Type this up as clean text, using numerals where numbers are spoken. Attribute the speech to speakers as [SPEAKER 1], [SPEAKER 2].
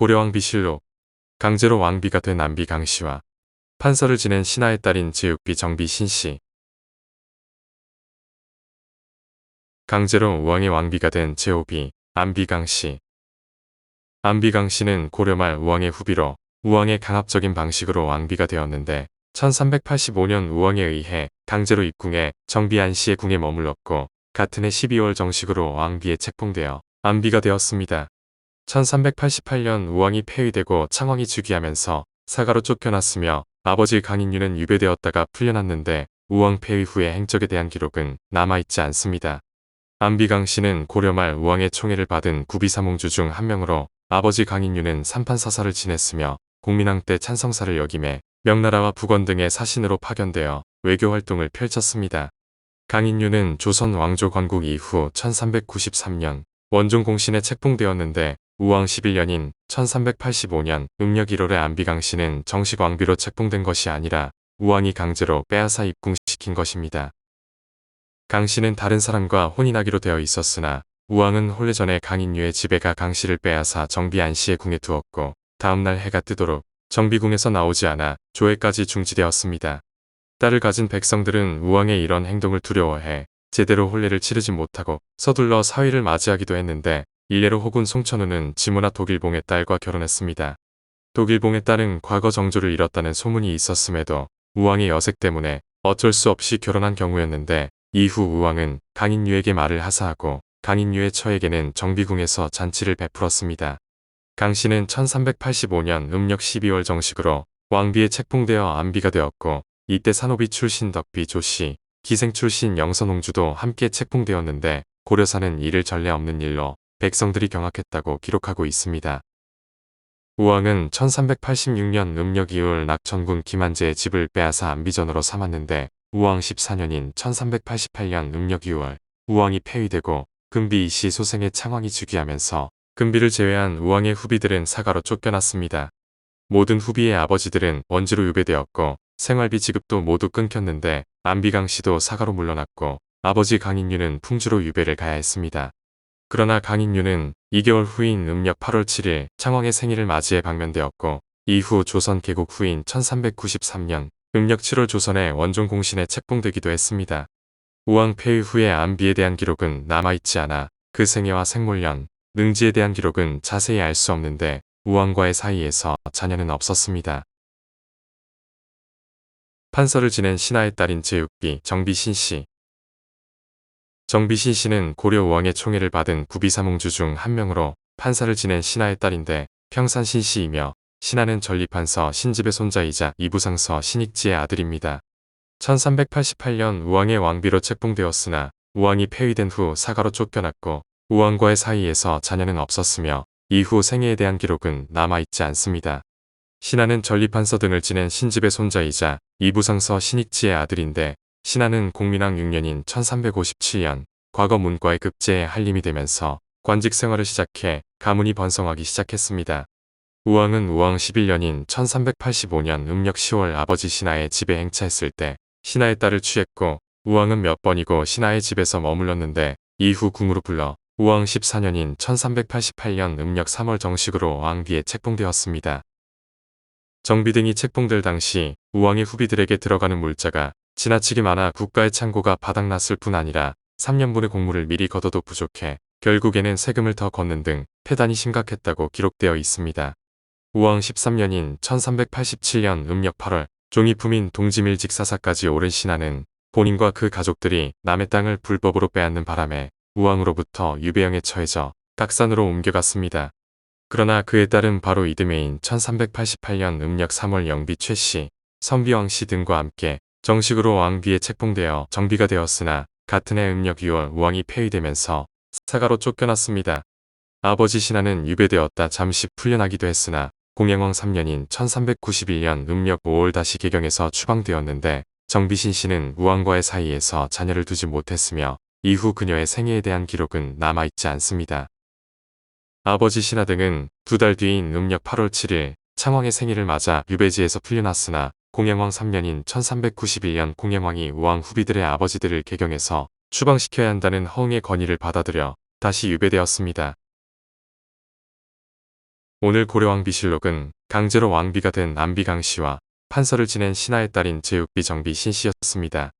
[SPEAKER 1] 고려왕비실록. 강제로 왕비가 된 안비 강씨와 판서를 지낸 신하의 딸인 제6비 정비 신씨. 강제로 우왕의 왕비가 된 제5비 안비 강씨. 안비 강씨는 고려 말 우왕의 후비로 우왕의 강압적인 방식으로 왕비가 되었는데 1385년 우왕에 의해 강제로 입궁해 정비 안씨의 궁에 머물렀고 같은 해 12월 정식으로 왕비에 책봉되어 안비가 되었습니다. 1388년 우왕이 폐위되고 창왕이 즉위하면서 사가로 쫓겨났으며 아버지 강인유는 유배되었다가 풀려났는데 우왕 폐위 후의 행적에 대한 기록은 남아있지 않습니다. 안비 강씨는 고려 말 우왕의 총애를 받은 구비사몽주 중 한 명으로 아버지 강인유는 삼판사사를 지냈으며 공민왕 때 찬성사를 역임해 명나라와 북원 등의 사신으로 파견되어 외교활동을 펼쳤습니다. 강인유는 조선 왕조 건국 이후 1393년 원종 공신에 책봉되었는데 우왕 11년인 1385년 음력 1월에 안비 강씨는 정식 왕비로 책봉된 것이 아니라 우왕이 강제로 빼앗아 입궁시킨 것입니다. 강씨는 다른 사람과 혼인하기로 되어 있었으나 우왕은 혼례 전에 강인유의 집에 가 강씨를 빼앗아 정비 안씨의 궁에 두었고 다음날 해가 뜨도록 정비궁에서 나오지 않아 조회까지 중지되었습니다. 딸을 가진 백성들은 우왕의 이런 행동을 두려워해 제대로 혼례를 치르지 못하고 서둘러 사위를 맞이하기도 했는데 일례로 호군 송천우는 지무나 독일봉의 딸과 결혼했습니다. 독일봉의 딸은 과거 정조를 잃었다는 소문이 있었음에도 우왕의 여색 때문에 어쩔 수 없이 결혼한 경우였는데 이후 우왕은 강인유에게 말을 하사하고 강인유의 처에게는 정비궁에서 잔치를 베풀었습니다. 강씨는 1385년 음력 12월 정식으로 왕비에 책봉되어 안비가 되었고 이때 산호비 출신 덕비 조씨, 기생 출신 영선홍주도 함께 책봉되었는데 고려사는 이를 전례 없는 일로 백성들이 경악했다고 기록하고 있습니다. 우왕은 1386년 음력 2월 낙천군 김한재의 집을 빼앗아 안비전으로 삼았는데 우왕 14년인 1388년 음력 6월 우왕이 폐위되고 금비 이씨 소생의 창왕이 즉위하면서 금비를 제외한 우왕의 후비들은 사가로 쫓겨났습니다. 모든 후비의 아버지들은 원주로 유배되었고 생활비 지급도 모두 끊겼는데 안비 강씨도 사가로 물러났고 아버지 강인유는 풍주로 유배를 가야 했습니다. 그러나 강인유는 2개월 후인 음력 8월 7일 창왕의 생일을 맞이해 방면되었고 이후 조선 개국 후인 1393년 음력 7월 조선의 원종 공신에 책봉되기도 했습니다. 우왕 폐위 후의 안비에 대한 기록은 남아있지 않아 그 생애와 생물년, 능지에 대한 기록은 자세히 알 수 없는데 우왕과의 사이에서 자녀는 없었습니다. 판서를 지낸 신하의 딸인 제6비 정비 신씨. 정비 신씨는 고려 우왕의 총애를 받은 구비사몽주 중 한 명으로 판사를 지낸 신하의 딸인데 평산 신씨이며 신하는 전리판서 신집의 손자이자 이부상서 신익지의 아들입니다. 1388년 우왕의 왕비로 책봉되었으나 우왕이 폐위된 후 사가로 쫓겨났고 우왕과의 사이에서 자녀는 없었으며 이후 생애에 대한 기록은 남아있지 않습니다. 신하는 전리판서 등을 지낸 신집의 손자이자 이부상서 신익지의 아들인데 신하는 공민왕 6년인 1357년 과거 문과의 급제에 한림이 되면서 관직 생활을 시작해 가문이 번성하기 시작했습니다. 우왕은 우왕 11년인 1385년 음력 10월 아버지 신하의 집에 행차했을 때 신하의 딸을 취했고 우왕은 몇 번이고 신하의 집에서 머물렀는데 이후 궁으로 불러 우왕 14년인 1388년 음력 3월 정식으로 왕비에 책봉되었습니다. 정비 등이 책봉될 당시 우왕의 후비들에게 들어가는 물자가 지나치게 많아 국가의 창고가 바닥났을 뿐 아니라 3년분의 공물을 미리 걷어도 부족해 결국에는 세금을 더 걷는 등 폐단이 심각했다고 기록되어 있습니다. 우왕 13년인 1387년 음력 8월 종이품인 동지밀직사사까지 오른 신하는 본인과 그 가족들이 남의 땅을 불법으로 빼앗는 바람에 우왕으로부터 유배형에 처해져 각산으로 옮겨갔습니다. 그러나 그의 딸은 바로 이듬해인 1388년 음력 3월 영비 최씨, 선비왕씨 등과 함께 정식으로 왕비에 책봉되어 정비가 되었으나 같은 해 음력 6월 우왕이 폐위되면서 사가로 쫓겨났습니다. 아버지 신하는 유배되었다 잠시 풀려나기도 했으나 공양왕 3년인 1391년 음력 5월 다시 개경에서 추방되었는데 정비신 씨는 우왕과의 사이에서 자녀를 두지 못했으며 이후 그녀의 생애에 대한 기록은 남아있지 않습니다. 아버지 신하 등은 2달 뒤인 음력 8월 7일 창왕의 생일을 맞아 유배지에서 풀려났으나 공양왕 3년인 1391년 공양왕이 우왕 후비들의 아버지들을 개경에서 추방시켜야 한다는 허응의 건의를 받아들여 다시 유배되었습니다. 오늘 고려왕비실록은 강제로 왕비가 된 안비강 씨와 판서를 지낸 신하의 딸인 제육비 정비 신씨였습니다.